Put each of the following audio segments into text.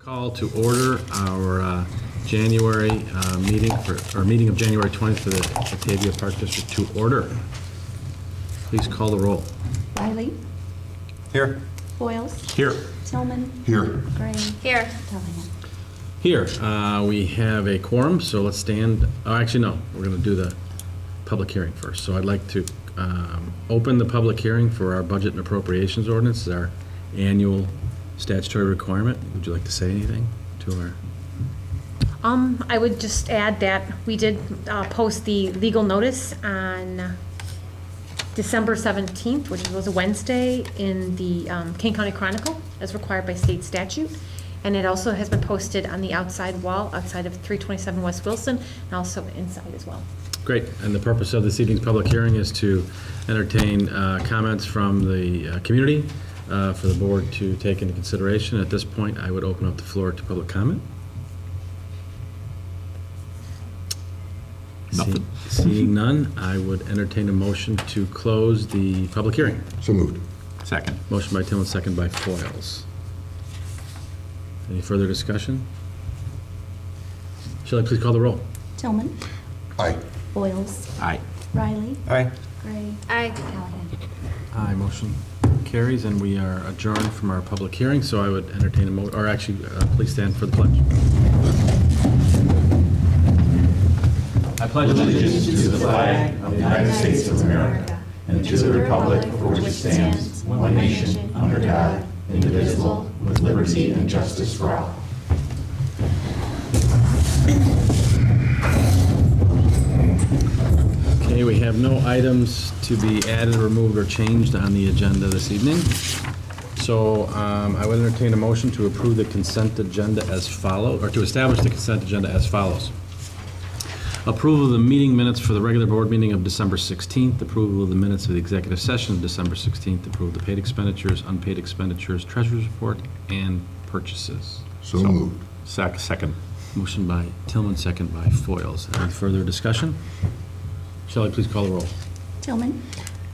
Call to order our January meeting of January 20th for the Batavia Park District to order. Please call the roll. Riley. Here. Boyles. Here. Tillman. Here. Gray. Here. Callahan. Here, we have a quorum, so let's stand. Oh, actually, no, we're going to do the public hearing first. So I'd like to open the public hearing for our budget and appropriations ordinance, our annual statutory requirement. Would you like to say anything to our? I would just add that we did post the legal notice on December 17th, which was a Wednesday, in the Kane County Chronicle, as required by state statute. And it also has been posted on the outside wall, outside of 327 West Wilson, and also inside as well. Great, and the purpose of this evening's public hearing is to entertain comments from the community for the board to take into consideration. At this point, I would open up the floor to public comment. Nothing. Seeing none, I would entertain a motion to close the public hearing. So moved. Second. Motion by Tillman, second by Foils. Any further discussion? Shall I please call the roll? Tillman. Aye. Boyles. Aye. Riley. Aye. Gray. Aye. Callahan. Aye, motion carries, and we are adjourned from our public hearing, so I would entertain a or actually, please stand for the pledge. I pledge allegiance to the flag of the United States of America and to the republic for which it stands, one nation, under God, indivisible, with liberty and justice for all. Okay, we have no items to be added, removed, or changed on the agenda this evening. So I would entertain a motion to approve the consent agenda as follows, or to establish the consent agenda as follows. Approval of the meeting minutes for the regular board meeting of December 16th, approval of the minutes of the executive session of December 16th, approval of the paid expenditures, unpaid expenditures, treasurer's report, and purchases. So moved. Second. Motion by Tillman, second by Foils. Any further discussion? Shall I please call the roll? Tillman.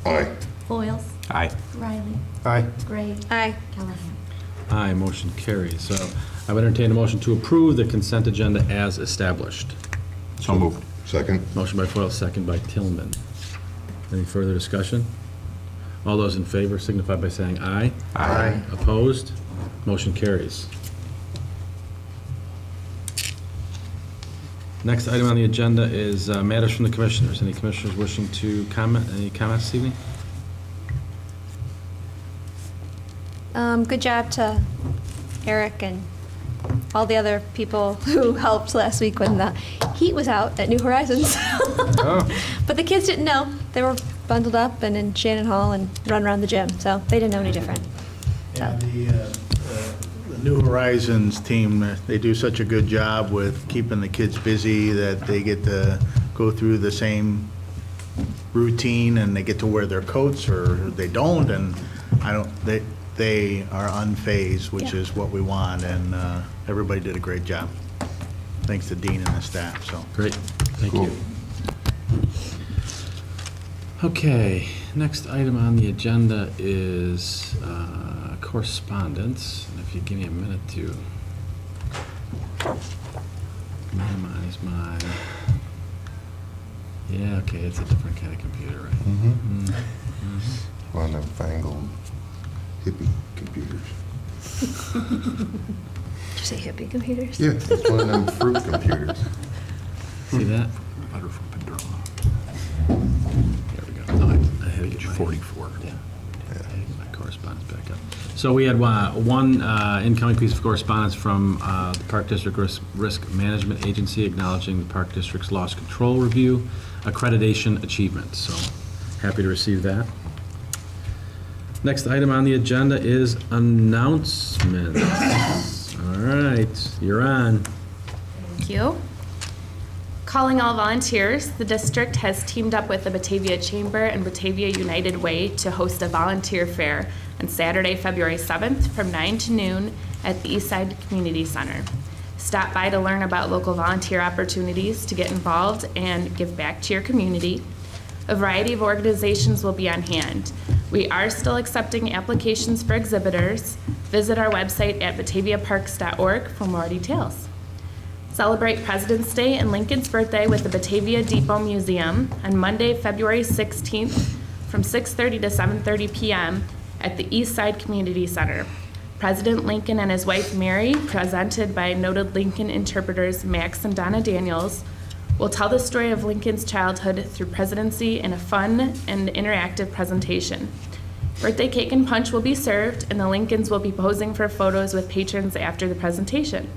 Aye. Boyles. Aye. Riley. Aye. Gray. Aye. Callahan. Aye, motion carries. So I would entertain a motion to approve the consent agenda as established. So moved. Second. Motion by Foils, second by Tillman. Any further discussion? All those in favor signify by saying aye. Aye. Opposed? Motion carries. Next item on the agenda is matters from the commissioners. Any commissioners wishing to comment? Any comments this evening? Good job to Eric and all the other people who helped last week when the heat was out at New Horizons. Oh. But the kids didn't know. They were bundled up and in Shannon Hall and run around the gym, so they didn't know any different. And the New Horizons team, they do such a good job with keeping the kids busy that they get to go through the same routine and they get to wear their coats or they don't, and they are unfazed, which Yeah. is what we want, and everybody did a great job. Thanks to Dean and the staff, so. Great, thank you. Okay, next item on the agenda is correspondence. And if you give me a minute to minimize my, yeah, okay, it's a different kind of computer, right? Mm-hmm. One of them fangled hippie computers. Did you say hippie computers? Yeah, it's one of them fruit computers. See that? Butter from Padron. There we go. No, I had to get my 44. Yeah. I had to get my correspondence back up. So we had one incoming piece of correspondence from the Park District Risk Management Agency acknowledging the Park District's loss control review accreditation achievement. So happy to receive that. Next item on the agenda is announcements. All right, you're on. Thank you. Calling all volunteers, the district has teamed up with the Batavia Chamber and Batavia United Way to host a volunteer fair on Saturday, February 7th from 9 to noon at the Eastside Community Center. Stop by to learn about local volunteer opportunities to get involved and give back to your community. A variety of organizations will be on hand. We are still accepting applications for exhibitors. Visit our website at bataviaparks.org for more details. Celebrate President's Day and Lincoln's birthday with the Batavia Depot Museum on Monday, February 16th from 6:30 to 7:30 p.m. at the East Side Community Center. President Lincoln and his wife Mary, presented by noted Lincoln interpreters Max and Donna Daniels, will tell the story of Lincoln's childhood through presidency in a fun and interactive presentation. Birthday cake and punch will be served, and the Lincolns will be posing for photos with patrons after the presentation.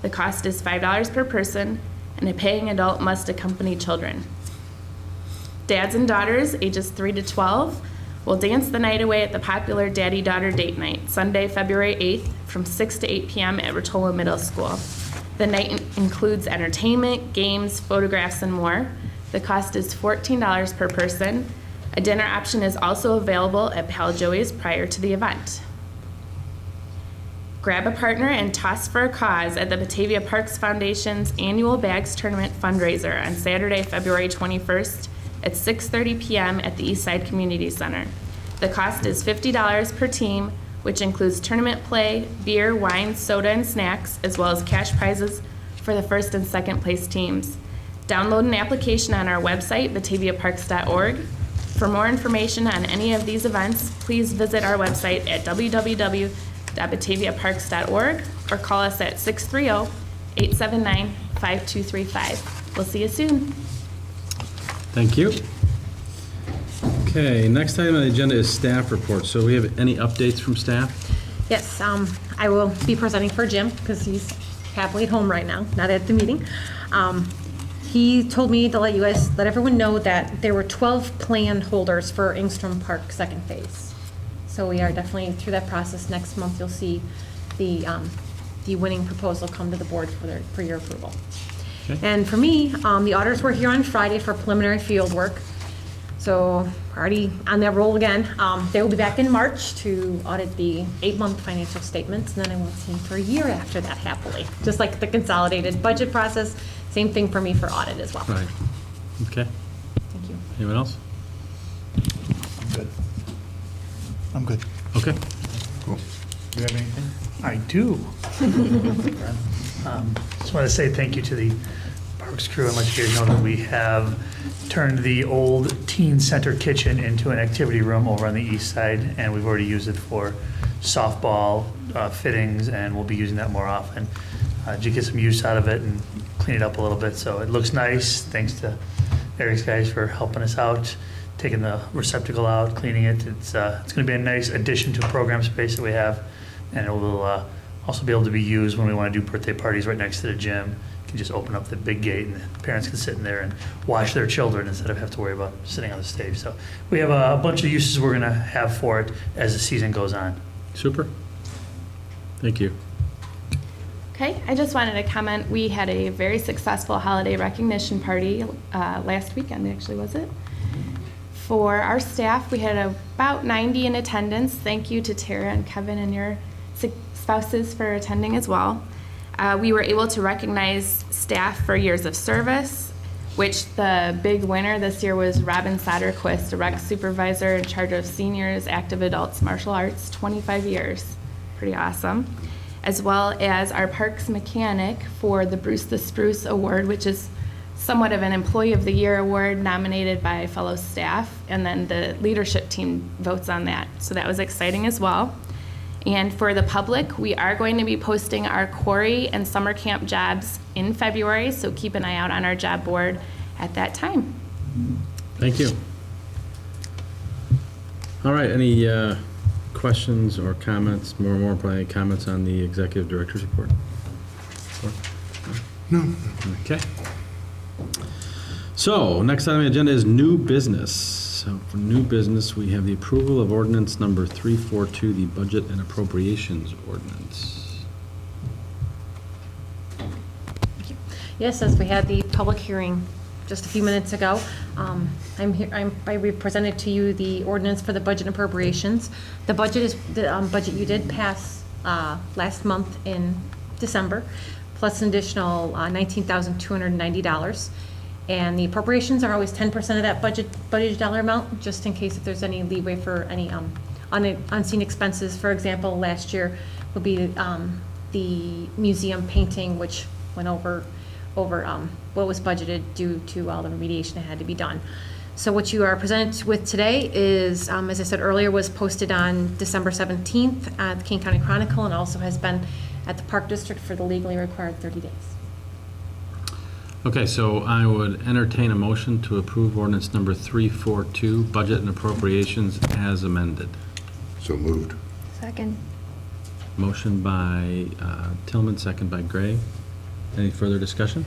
The cost is $5 per person, and a paying adult must accompany children. Dads and daughters, ages 3 to 12, will dance the night away at the popular Daddy-Daughter Date Night, Sunday, February 8th, from 6 to 8 p.m. at Rotolo Middle School. The night includes entertainment, games, photographs, and more. The cost is $14 per person. A dinner option is also available at Pal Joey's prior to the event. Grab a partner and toss for a cause at the Batavia Parks Foundation's annual Bags Tournament fundraiser on Saturday, February 21st at 6:30 p.m. at the Eastside Community Center. The cost is $50 per team, which includes tournament play, beer, wine, soda, and snacks, as well as cash prizes for the first and second place teams. Download an application on our website, bataviaparks.org. For more information on any of these events, please visit our website at www.bataviaparks.org or call us at 630-879-5235. We'll see you soon. Thank you. Okay, next item on the agenda is staff reports. So we have any updates from staff? Yes, I will be presenting for Jim because he's happily at home right now, not at the meeting. He told me to let everyone know that there were 12 plan holders for Engstrom Park second phase. So we are definitely through that process. Next month, you'll see the winning proposal come to the board for your approval. Okay. And for me, the auditors were here on Friday for preliminary field work. So already on that roll again. They will be back in March to audit the 8-month financial statements, and then I won't see them for a year after that, happily. Just like the consolidated budget process, same thing for me for audit as well. Right. Okay. Thank you. Anyone else? I'm good. Okay. Cool. Do you have anything? I do. Just want to say thank you to the Parks crew and let you guys know that we have turned the old teen center kitchen into an activity room over on the east side, and we've already used it for softball fittings, and we'll be using that more often. To get some use out of it and clean it up a little bit, so it looks nice. Thanks to Eric's guys for helping us out, taking the receptacle out, cleaning it. It's going to be a nice addition to program space that we have, and it will also be able to be used when we want to do birthday parties right next to the gym. You can just open up the big gate and the parents can sit in there and watch their children instead of have to worry about sitting on the stage. So we have a bunch of uses we're going to have for it as the season goes on. Super. Thank you. Okay, I just wanted to comment, we had a very successful holiday recognition party last weekend, actually, was it? For our staff, we had about 90 in attendance. Thank you to Tara and Kevin and your spouses for attending as well. We were able to recognize staff for years of service, which the big winner this year was Robin Soderquist, a rec supervisor in charge of seniors, active adults, martial arts, 25 years. Pretty awesome. As well as our parks mechanic for the Bruce the Spruce Award, which is somewhat of an Employee of the Year award nominated by fellow staff, and then the leadership team votes on that. So that was exciting as well. And for the public, we are going to be posting our quarry and summer camp jobs in February, so keep an eye out on our job board at that time. Thank you. All right, any questions or comments, more importantly, comments on the executive director's report? No. Okay. So, next item on the agenda is new business. So, for new business, we have the approval of ordinance number 342, the budget and appropriations ordinance. Yes, as we had the public hearing just a few minutes ago, I presented to you the ordinance for the budget and appropriations. The budget is the budget you did pass last month in December, plus an additional $19,290. And the appropriations are always 10% of that budgeted dollar amount, just in case if there's any leeway for any unseen expenses. For example, last year will be the museum painting, which went over what was budgeted due to all the remediation that had to be done. So what you are presented with today is, as I said earlier, was posted on December 17th at the Kane County Chronicle, and also has been at the Park District for the legally required 30 days. Okay, so I would entertain a motion to approve ordinance number 342, budget and appropriations as amended. So moved. Second. Motion by Tillman, second by Gray. Any further discussion?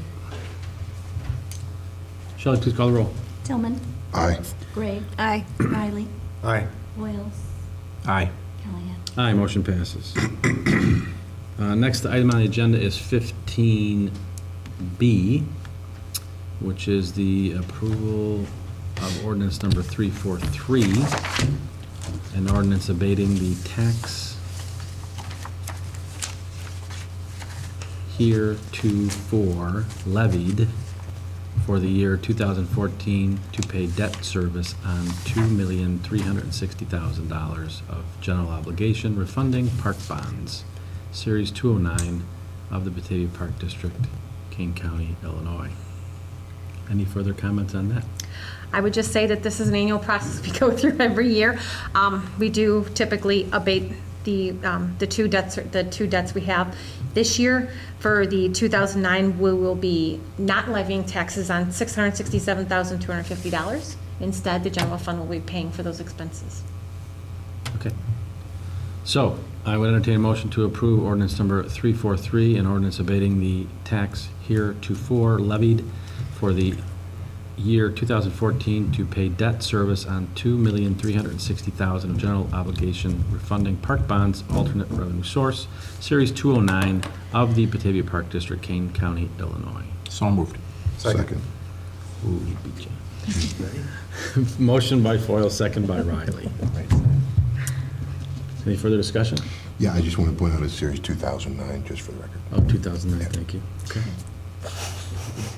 Shelley, please call the roll. Tillman, Aye. Gray, Aye. Riley, Aye. Boyles, Aye. Callahan. Aye, motion passes. Next item on the agenda is 15B, which is the approval of ordinance number 343, an ordinance abating the tax heretofore levied for the year 2014 to pay debt service on $2,360,000 of general obligation refunding park bonds, Series 209 of the Batavia Park District, Kane County, Illinois. Any further comments on that? I would just say that this is an annual process we go through every year. We do typically abate the two debts we have. This year, for the 2009, we will be not levying taxes on $667,250. Instead, the general fund will be paying for those expenses. Okay. So, I would entertain a motion to approve ordinance number 343, an ordinance abating the tax heretofore levied for the year 2014 to pay debt service on $2,360,000 of general obligation refunding park bonds, alternate revenue source, Series 209 of the Batavia Park District, Kane County, Illinois. So moved. Second. Ooh, he beat you. Motion by Foyle, second by Riley. Any further discussion? Yeah, I just want to point out it's Series 2009, just for the record. Oh, 2009, thank you. Okay.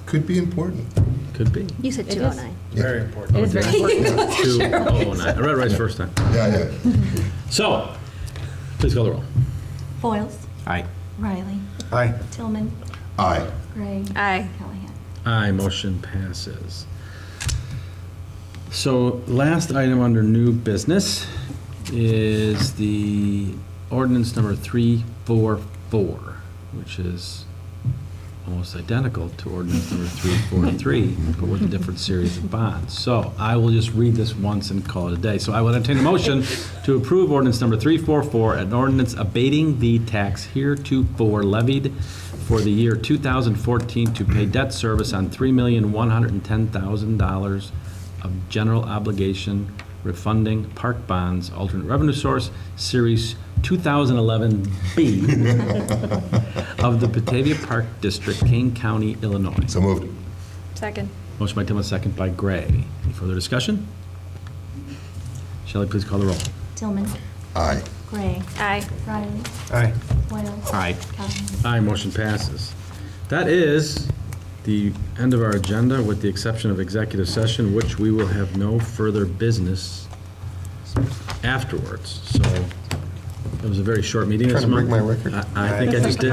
Could be important. Could be. You said It is. 209. Very important. It is very important. 209. I read it right first time. Yeah. So, please call the roll. Boyles, Aye. Riley, Aye. Tillman, Aye. Gray, Aye. Callahan. Aye, motion passes. So, last item under new business is the ordinance number 344, which is almost identical to ordinance number 343, but with a different series of bonds. So I will just read this once and call it a day. So I will entertain a motion to approve ordinance number 344, an ordinance abating the tax heretofore levied for the year 2014 to pay debt service on $3,110,000 of general obligation refunding park bonds, alternate revenue source, Series 2011B of the Batavia Park District, Kane County, Illinois. So moved. Second. Motion by Tillman, second by Gray. Any further discussion? Shelley, please call the roll. Tillman, Aye. Gray, Aye. Riley, Aye. Boyles. Aye. Callahan. Aye, motion passes. That is the end of our agenda, with the exception of executive session, which we will have no further business afterwards. So it was a very short meeting this Trying to break month. my record? I think I just did.